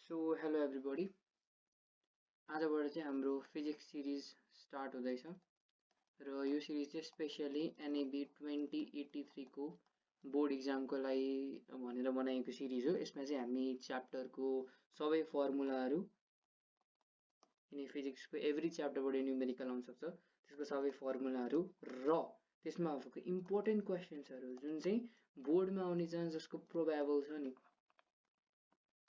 So hello everybody. आजबाट चाहिँ हाम्रो physics series start हुँदैछ र यो सिरिज चाहिँ स्पेशली एनएबी 2083 को बोर्ड इक्जामको लागि भनेर बनाएको सिरिज हो। यसमा चाहिँ हामी च्याप्टरको सबै फर्मुलाहरू किन फिजिक्सको एभ्री च्याप्टरबाट न्युमेरिकल आउन सक्छ त्यसको सबै फर्मुलाहरू र त्यसमा भएको इम्पोर्टेन्ट क्वेशन्सहरू जुन चाहिँ बोर्डमा आउने चान्स जसको प्रोबेबल छ नि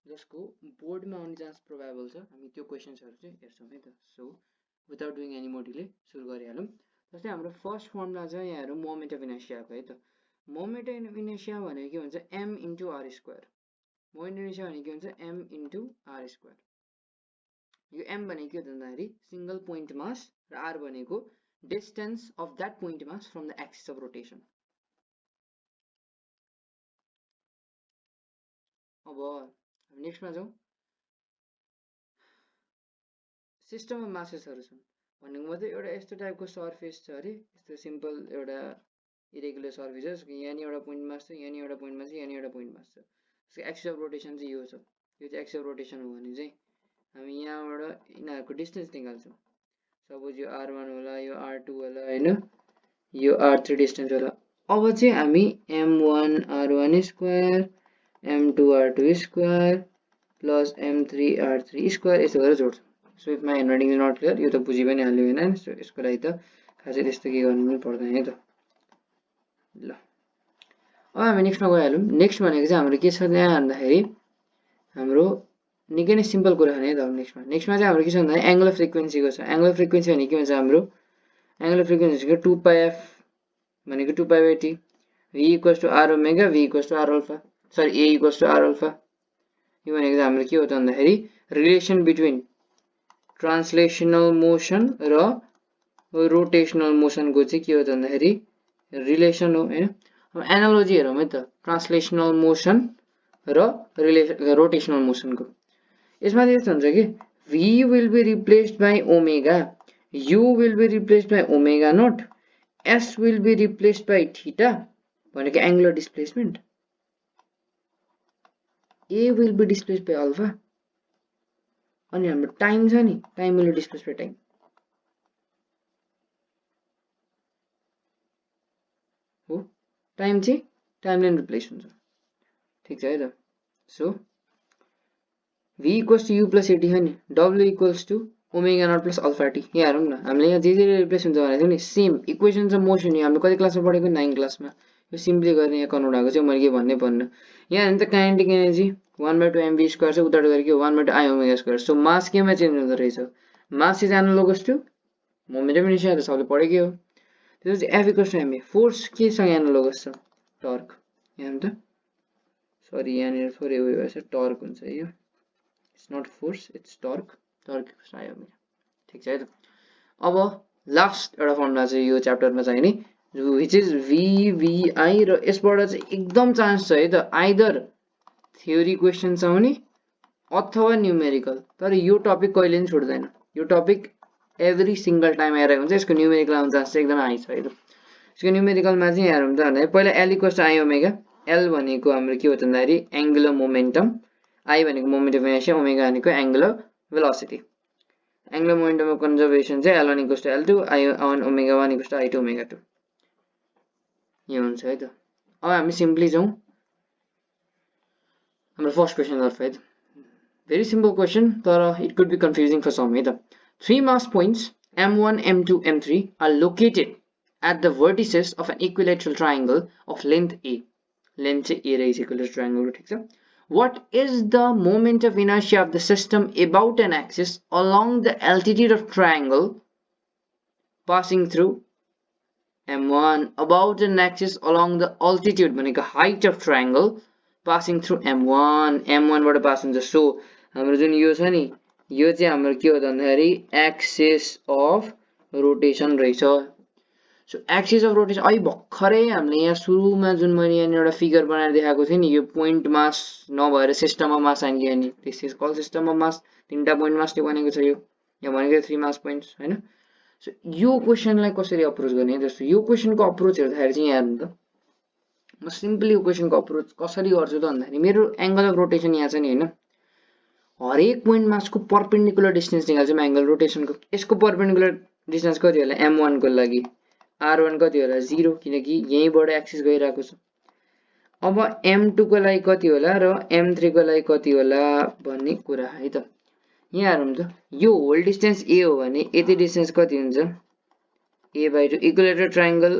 जसको बोर्डमा आउने चान्स प्रोबेबल छ हामी त्यो क्वेशन्सहरू चाहिँ हेर्छौँ है त। So without doing any more delay सुरु गरिहालौँ। जस्तै हाम्रो फर्स्ट फर्मुला चाहिँ यहाँहरू मोमेन्ट अफ इनर्सियाको है त। मोमेन्ट अफ इनर्सिया भनेको के हुन्छ m into r square. Moment of inertia भनेको के हुन्छ m इन्टु आर स्क्वायर। यो m भनेको के हो भन्दाखेरि सिंगल पोइन्ट मास र r भनेको distance of that point mass from the axis of rotation. अब नेक्स्टमा जाउँ। सिस्टम अफ मासेसहरू छन् भनेको मतलब एउटा यस्तो टाइपको सर्फेस छ अरे यस्तो सिम्पल एउटा इरेगुलर सर्फेस हो। यहाँ एउटा पोइन्ट मास छ, यहाँ एउटा पोइन्ट मास छ, यहाँ एउटा पोइन्ट मास छ। त्यसको एक्सिस अफ रोटेसन चाहिँ यो छ। यो चाहिँ एक्सिस अफ रोटेसन हो भने चाहिँ हामी यहाँबाट यिनीहरूको डिस्टेन्स निकाल्छौँ। सपोज यो r1 होला, यो r2 होला हैन, यो r3 डिस्टेन्स होला। अब चाहिँ हामी m1 r1 square m2 r2 square plus m3 r3 square यसो गरेर जोड्छौँ। So if my hand writing is not clear यो त बुझि पनि हाल्यो होइन। सो यसको लागि त खासै त्यस्तो के गर्नु पनि पर्दैन है त। ल अब हामी नेक्स्टमा गइहालौँ। नेक्स्ट भनेको चाहिँ हाम्रो के छ त्यहाँ भन्दाखेरि हाम्रो निकै नै सिम्पल कुरा हो नि त। नेक्स्टमा चाहिँ हाम्रो के छ भन्दाखेरि एङ्गल अफ फ्रिक्वेन्सीको छ। एङ्गल अफ फ्रिक्वेन्सी भनेको के भन्छ हाम्रो एङ्गल अफ फ्रिक्वेन्सी भनेको 2πf भनेको 2π/t v equals to r omega v equals to r alpha sorry a equals to r alpha. यो भनेको चाहिँ हाम्रो के हो त भन्दाखेरि रिलेसन बिट्विन ट्रान्सलेसनल मोसन र रोटेसनल मोसनको चाहिँ के हो त भन्दाखेरि रिलेसन हो हैन। अब एनालोजी हेरौँ है त ट्रान्सलेसनल मोसन र रोटेसनल मोसनको। यसमा चाहिँ यस्तो हुन्छ कि v will be replaced by omega, u will be replaced by omega nought, s will be replaced by theta भनेको angular displacement, a will be displaced by alpha अनि हाम्रो टाइम छ नि time will be displaced by time. हो time चाहिँ टाइमले replace हुन्छ। ठिक छ है त। So v equals to u plus at हो नि, w equals to omega not plus alpha t. यहाँ हेरौँ न हामीले यहाँ जे रिप्लेस हुन्छ भनेको थियो नि सेम इक्वेसन अफ मोसन। हामीले कति क्लासमा पढेको 9 क्लासमा। यो सिम्पली गरेर यहाँ कन्भर्ट भएको चाहिँ मैले के भन्नै पर्दैन। यहाँ हेर्नु त काइनेटिक एनर्जी 1/2 mv स्क्वायर चाहिँ उताबाट गएर के 1/2 I omega square. So mass केमा चेन्ज हुँदो रहेछ mass is analogous to moment of inertia त सबले पढेकै हो। त्यसपछि F equals to ma force केसँग एनालोगस छ टर्क। यहाँ त सरी यहाँनिर थोरै उयो भएछ टर्क हुन्छ यो it's not force it's torque. Torque equals I omega. ठिक छ है त। अब लास्ट एउटा फर्मुला चाहिँ यो च्याप्टरमा चाहिँ नि विच इज VVI र यसबाट चाहिँ एकदम चान्स छ है त आइदर थ्योरी क्वेशन्स आउने अथवा न्युमेरिकल। तर यो टपिक कहिले पनि छुट्दैन। यो टपिक एभ्री सिंगल टाइम आइरहेको हुन्छ। यसको न्युमेरिकल आउने चान्स चाहिँ एकदम हाई छ है त। यसको न्युमेरिकलमा चाहिँ यहाँ हुन्छ भन्दाखेरि पहिला L equals to I omega. L भनेको हाम्रो के हो त भन्दाखेरि एङ्गुलर मोमेन्टम, I भनेको मोमेन्ट अफ इनर्सिया, ओमेगा भनेको angular velocity. Angular momentum of conservation चाहिँ L1 equals to L2 I1 omega 1 equals to I2 omega 2 यो हुन्छ है त। अब हामी सिम्पली जाउँ हाम्रो फर्स्ट क्वेशनतर्फ है त। भेरी सिम्पल क्वेशन तर it could be confusing for some है त। 3 mass points m1 m2 m3 are located at the vertices of an equilateral triangle of length a. Length a is equilateral triangle, ठीक छ। What is the moment of inertia of the system about an axis along the altitude of triangle passing through m1 about an axis along the altitude भनेको height of triangle passing through m1 बाट pass हुन्छ। So हाम्रो जुन यो छ नि यो चाहिँ हाम्रो के हो त भन्दाखेरि एक्सिस अफ रोटेसन रहेछ। सो एक्सिस अफ रोटेसन अहिले भर्खरै हामीले यहाँ सुरुमा जुन मैले यहाँ एउटा फिगर बनाएर देखाएको थिएँ नि यो पोइन्ट मास नभएर सिस्टम अफ मास आइन्छ नि this is called system of mass. तीनटा पोइन्ट मासले बनेको छ यो यहाँ भनेको 3 मास पोइन्ट्स हैन। सो यो क्वेशनलाई कसरी अप्रोच गर्ने जस्तो यो क्वेशनको अप्रोच हेर्दाखेरि चाहिँ यहाँ हेर्नु त म सिम्पली यो क्वेशनको अप्रोच कसरी गर्छु त भन्दाखेरि मेरो एंगल अफ रोटेसन यहाँ छ नि हैन हरेक पोइन्ट मासको परपेन्डिकुलर डिस्टेन्स निकाल्छौँ एंगल रोटेसनको। यसको परपेन्डिकुलर डिस्टेन्स कति होला m1 को लागि, r1 कति होला 0 किनकि यहीँबाट एक्सिस गइरहेको छ। अब m2 को लागि कति होला र m3 को लागि कति होला भन्ने कुरा है त। यहाँ हेरौँ त, यो होल डिस्टेन्स a हो भने यति डिस्टेन्स कति हुन्छ a/2। इक्विलेटरल ट्रायंगल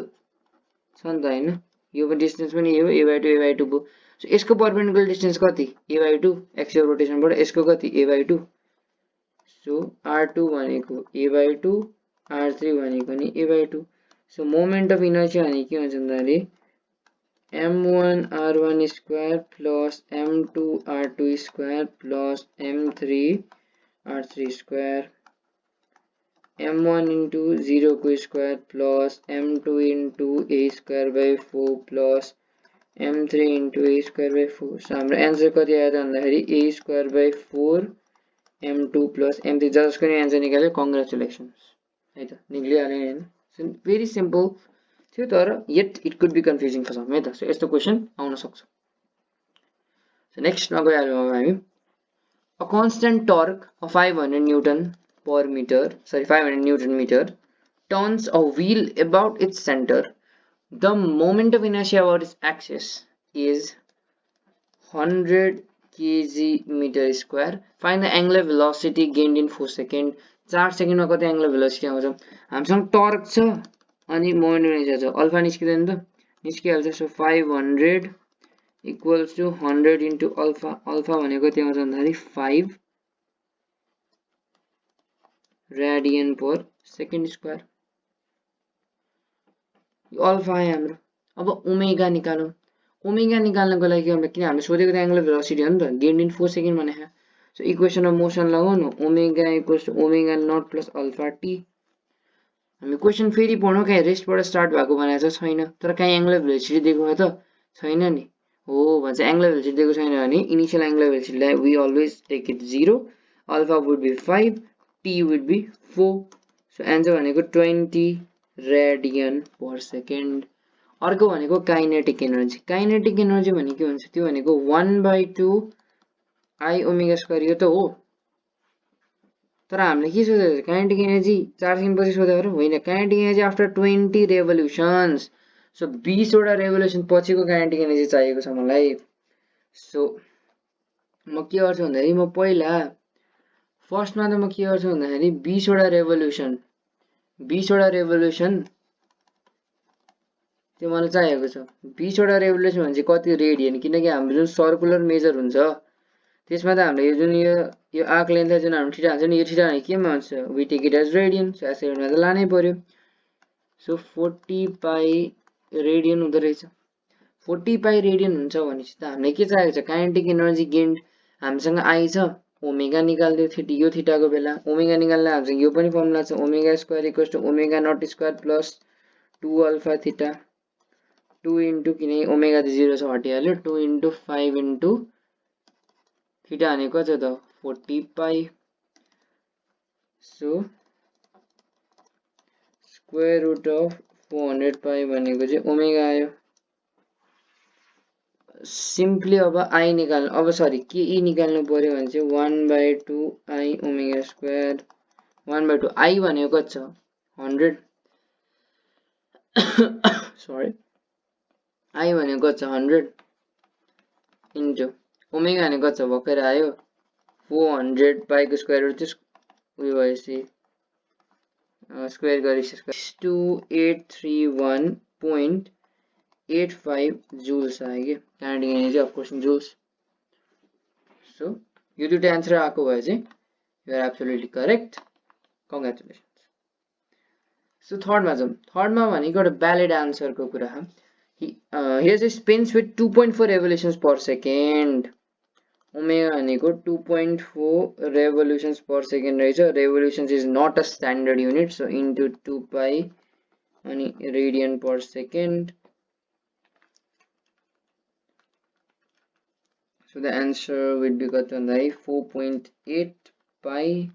छ नि त हैन, यो डिस्टेन्स पनि यो a/2 भयो। सो यसको परपेन्डिकुलर डिस्टेन्स कति a/2 एक्सियल रोटेसनबाट, यसको कति a/2। सो r2 भनेको a/2, r3 भनेको नि a/2। So moment of inertia भने के हुन्छ भन्दाखेरि m1 r1 square plus m2 r2 square plus m3 r3 square, m1 into 0 को square plus m2 into a square by 4 plus m3 into a square by 4। So हाम्रो answer कति आयो त भन्दाखेरि a square by 4 m2 plus m3। जसको नि answer निकाल्यो congratulations है त, निक्लिहाल्यो हैन। सो भेरी सिम्पल थियो, तर yet it could be confusing for some है त। सो यस्तो क्वेसन आउन सक्छ। सो नेक्स्टमा गइहाल्यौँ अब हामी। A constant torque of 500 newton per meter, 500 Newton meter, turns a wheel about its center. The moment of inertia about its axis is 100 kg meter square. Find the angular velocity gained in 4 seconds. 4 सेकेन्डमा कति angular velocity आउँछ। हामीसँग torque छ अनि moment of inertia छ, alpha निस्किदैन त, निस्किहाल्छ। So 500 equals to 100 into alpha. Alpha भनेको कति आउँछ भन्दाखेरि 5 radian per second square. Alpha आयो हाम्रो। अब ओमेगा निकालौँ। ओमेगा निकाल्नको लागि किन हामीले सोधेको त एंगुलर भेलोसिटी हो नि त, गेन इन 4 सेकेन्ड भनेको। सो इक्वेसन अफ मोसन लगाउनु, omega equals to omega not plus alpha t. हामी क्वेसन फेरि पढौँ, कहीँ रेस्टबाट स्टार्ट भएको भनेको छैन, तर कहीँ एंगुलर भेलोसिटी दिएको हो त छैन नि, हो भन्छ। एंगुलर भेलोसिटी दिएको छैन भने इनिशियल एंगुलर भेलोसिटीलाई we always take it 0, alpha would be 5, t would be 4। So answer भनेको 20 रेडियन पर सेकेन्ड। अर्को भनेको काइनेटिक एनर्जी। काइनेटिक एनर्जी भने के हुन्छ, त्यो भनेको 1/2 आई ओमेगा स्क्वायर। यो त हो, तर हामीले के सोधेको छ, काइनेटिक एनर्जी 4 सेकेन्ड पछि सोधेको होइन। Kinetic energy after 20 रेभोल्युसन्स। सो 20 वटा रेभोल्युसन पछिको काइनेटिक एनर्जी चाहिएको छ मलाई। सो म के गर्छु भन्दाखेरि, म पहिला फर्स्टमा त म के गर्छु भन्दाखेरि 20 वटा रेभोल्युसन त्यो मलाई चाहिएको छ। 20 वटा रेभोल्युसन भने चाहिँ कति रेडियन, किनकि हाम्रो जुन सर्कुलर मेजर हुन्छ त्यसमा त हामीले यो जुन यो आर्क लेन्थ जुन हाम्रो थीटा हुन्छ नि, यो थीटा भने केमा हुन्छ, we take it as radian. So एस युनिटमा त लानै पर्यो। सो 40 पाई रेडियन हुँदो रहेछ। 40 पाई रेडियन हुन्छ भनेपछि त हामीले के चाहिएको छ, काइनेटिक एनर्जी गेन्ड हामीसँग आई छ, ओमेगा निकाल्दियो यो थीटाको बेला। ओमेगा निकाल्दा हामीसँग यो पनि फर्मुला छ, omega square equals to omega naught square plus 2 alpha theta. 2 into, किनकि ओमेगा त 0 छ हटिहाल्यो, 2 इन्टु 5 इन्टु थीटा भनेको कति त 40 पाई। सो स्क्वायर रुट अफ 400 पाई भनेको चाहिँ ओमेगा आयो। सिम्पली अब आई निकाल्नु, अब सरी के ई निकाल्नु पर्यो भने चाहिँ 1/2 आई ओमेगा स्क्वायर। 1/2 आई भनेको कति छ 100, सरी आई भनेको कति छ 100 इन्टु ओमेगा भनेको कति छ भर्खर आयो 400 पाईको स्क्वायर रुट चाहिँ उयो भएपछि स्क्वायर गरेपछि 2831.85 जुल्स आयो कि kinetic energy, of course joules. So यो दुईटा एन्सर आएको भए चाहिँ you are absolutely correct, congratulations. So थर्डमा जाउँ। थर्डमा भनेको एउटा भ्यालिड आन्सरको कुरा हो। हियर चाहिँ spins with 2.4 revolutions per second. Omega भनेको 2.4 रेभोल्युसन्स पर सेकेन्ड रहेछ। Revolutions is not a standard unit, so into 2 pi अनि radian per second. So the answer will be कति भन्दाखेरि 4.8 पाई।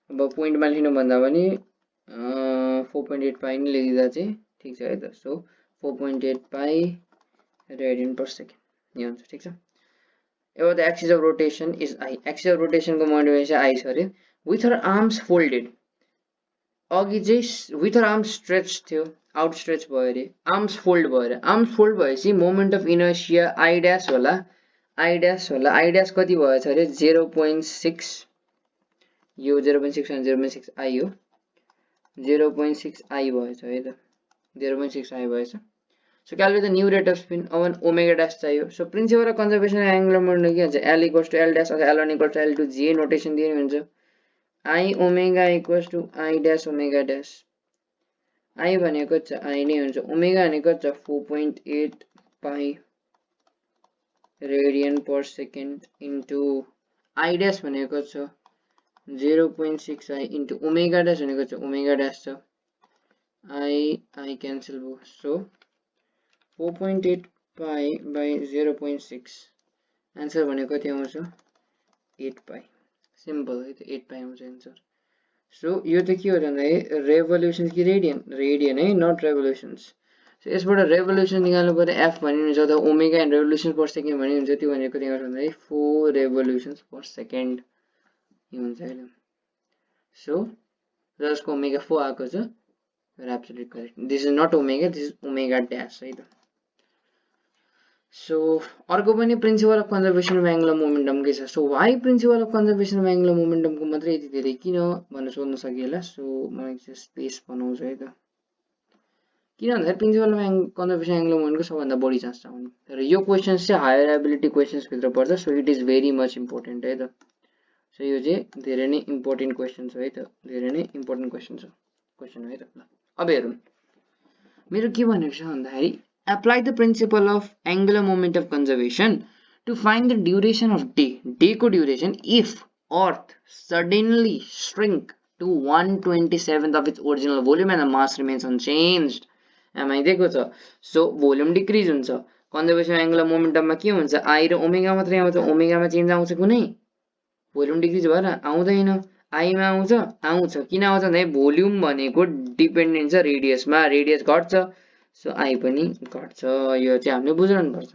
अब पोइन्टमा लेख्नु भन्दा पनि 4.8 पाई नै लेखिदिँदा चाहिँ ठिक छ है त। So 4.8 pi radian per second यो हुन्छ, ठिक छ। About the axis of rotation is I. Axis of rotation को मोमेन्टम चाहिँ I छ अरे. With her arms folded. अघि चाहिँ with her arms stretched थियो, outstretch भयो अरे. Arms fold भयो अरे. Arms fold भएपछि moment of inertia I dash होला. I dash होला. I dash कति भएछ अरे 0.6. यो 0.6 and 0.6 I हो. 0.6 I भएछ है त. 0.6 I भएछ. So calculate the new rate of spin. अब omega dash चाहियो. So principle of conservation of angular momentum के हुन्छ? L equals to L dash अथवा L1 equals to L2 J notation दिने हुन्छ. I omega equals to I dash omega dash. I भनेको चाहिँ I नै हुन्छ. Omega भनेको चाहिँ 4.8 pi radian per second into I dash भनेको छ 0.6 I into omega dash भनेको चाहिँ omega dash छ. I cancel भयो. So 4.8 pi by 0.6 answer भनेको कति आउँछ 8 pi. सिम्पल है त 8 pi आउँछ आन्सर. सो यो त के हो भन्दा रेभोल्युसन कि रेडियन है नट रेभोल्युसन्स. सो यसबाट रेभोल्युसन निकाल्नु पर्दा एफ भन्ने हुन्छ अथवा omega and revolution per second भन्ने हुन्छ. त्यो भनेको कति गर्छ भन्दा 4 रेभोल्युसन्स पर सेकेन्ड हुन्छ हैन. सो जसको ओमेगा 4 आएको छ absolute correct. This is not omega, this is omega dash है त. सो अर्को पनि principle of conservation of angular momentum के छ. So why principle of conservation of angular मोमेन्टमको मात्रै यति धेरै किन भनेर सोध्न सकिएला. सो मलाई चाहिँ स्पेस बनाउँछु है त. किन भन्दाखेरि प्रिन्सिपल अफ कन्जर्भेसन एङ्गुलर मोमेन्टको सबभन्दा बढी चान्स छ आउने र यो क्वेसन्स चाहिँ हायर एबिलिटी क्वेसन्स भित्र पर्छ. So it is very much important है त. सो यो चाहिँ धेरै नै इम्पोर्टेन्ट क्वेसन छ है त. धेरै नै इम्पोर्टेन्ट क्वेसन हो है त. ल अब हेरौँ मेरो के भनेको छ भन्दाखेरि apply the principle of angular moment of conservation to find the duration of day. Day को duration if earth suddenly shrink to 1/27th of its original volume and the mass remains unchanged. MI दिएको छ. So volume decrease हुन्छ. Conservation angular मोमेन्टममा के हुन्छ I र omega मात्रै आउँछ. ओमेगामा change आउँछ कुनै भोल्युम डिक्रिज भएर आउँदैन. आईमा आउँछ किन आउँछ भन्दा भोल्युम भनेको डिपेन्डेन्ट छ रेडियसमा. रेडियस घट्छ सो आई पनि घट्छ. यो चाहिँ हामीले बुझ्नु पर्छ.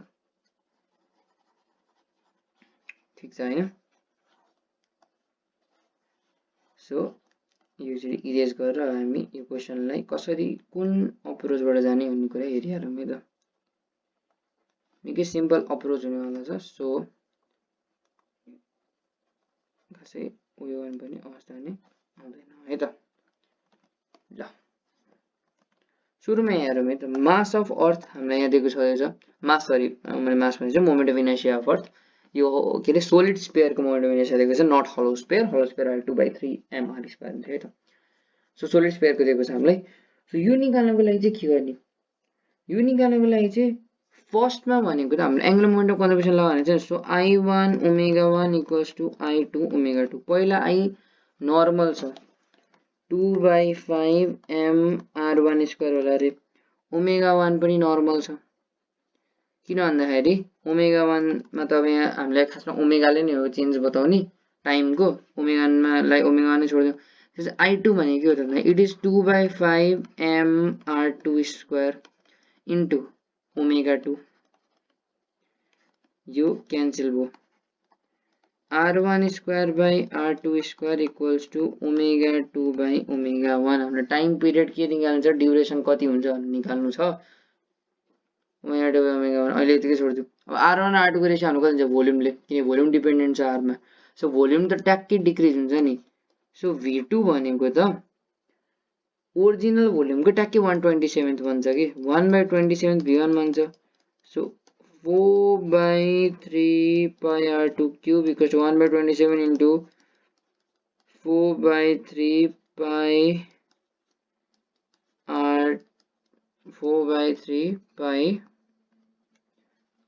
ठीक छ हैन. सो यो चाहिँ इरेज गरेर हामी यो क्वेसनलाई कसरी कुन अप्रोचबाट जाने भन्ने कुरा हेरिहालौँ है त. निकै सिम्पल अप्रोच हुनेवाला छ. सो खासै उयो पनि अवस्था नै आउँदैन है त. ल सुरुमा हेरौँ है त. मास अफ अर्थ हामीलाई यहाँ दिएको छ. मास सरी मैले मास भनेको चाहिँ moment of inertia of Earth. यो के अरे सोलिड स्पेयरको मोमेन्ट अफ इनर्शिया दिएको छ not hollow sphere. Hollow sphere 2/3 mr square हुन्छ है त. सो सोलिड स्पेयरको दिएको छ हामीलाई. सो यो निकाल्नको लागि चाहिँ के गर्ने. यो निकाल्नको लागि चाहिँ फर्स्टमा भनेको त हामीले एङ्गुलर मोमेन्ट अफ कन्जर्भेसन लगाउने चाहिँ. So I1 omega 1 equals to I2 omega 2. पहिला आई नर्मल छ 2/5 mr1 स्क्वायर होला रे. ओमेगा 1 पनि नर्मल छ. किन भन्दाखेरि ओमेगा 1 मा त अब यहाँ हामीलाई खासमा ओमेगाले नै हो चेन्ज बताउने टाइमको. ओमेगा लाई ओमेगा नै छोड्दियौ. त्यसपछि I2 भनेको के हो त भन्दा it is 2/5 mr2 square into omega 2. यो क्यान्सल भयो. r1 square by r2 square equals to omega 2 by omega 1. हाम्रो टाइम पिरियड के निकाल्नु छ ड्युरेसन कति हुन्छ भन्ने निकाल्नु छ. ओमेगा 2 बाई ओमेगा 1 अहिले यतिकै छोड्दियौ. अब r1 r2 को रेशियो हाम्रो कति हुन्छ भोल्युमले किन भोल्युम डिपेन्डेन्ट छ r मा. सो भोल्युम त ट्याक्कै डिक्रिज हुन्छ नि. सो v2 भनेको त ओरिजिनल भोल्युमको ट्याक्कै 1/27 बन्छ कि 1/27 v1 बन्छ. So 4/3 pi r2 cube equals to 1/27 into 4/3 pi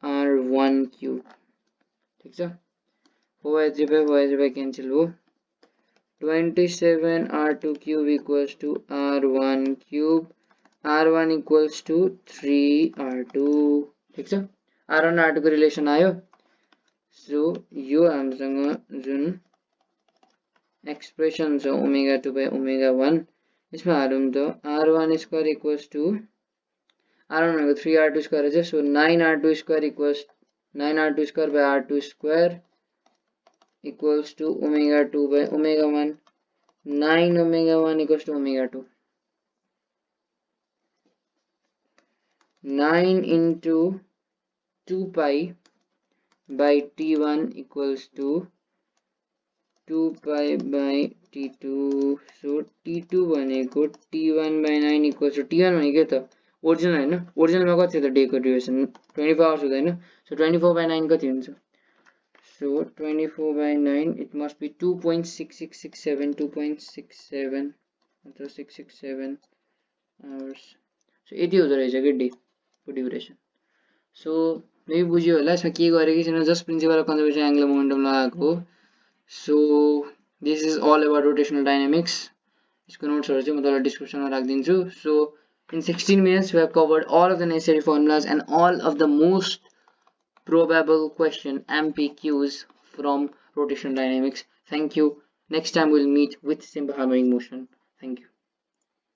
r1 cube. ठीक छ. 4/3 pi cancel हो. 27 r2 cube equals to r1 cube. r1 equals to 3 r2. ठीक छ. r1 r2 को रिलेसन आयो. सो यो हामीसँग जुन एक्सप्रेसन छ ओमेगा 2 बाई ओमेगा 1 यसमा हालौँ त r1 square equals to r1 भनेको 3 r2 स्क्वायर छ. So 9 r2 square equals 9r2 square by r2 square equals to omega 2 by omega 1. 9 omega 1 equals to omega 2. 9 into 2 pi by t1 equals to 2 pi by t2. So t2 भनेको t1 by 9 equals to t1 भनेको त original हैन ओरिजिनलमा कति हो त day को duration 24 hours हुँदैन so 24 by 9 कति हुन्छ so 24 by 9 it must be 2.6667 2.67 मतलब 667 hours so यति हुँदो रहेछ के डे को ड्युरेसन सो मेबी बुझ्यो होला सो के गरे कि छैन just principle of conservation angular momentum लगाएको so this is all about rotational dynamics इसको नोट्सहरु चाहिँ म तल डिस्क्रिप्सनमा राखिदिन्छु so in 16 minutes we have covered all of the necessary formulas and all of the most probable question MPQs from rotational dynamics. Thank you. Next time we'll meet with simple harmonic motion. Thank you.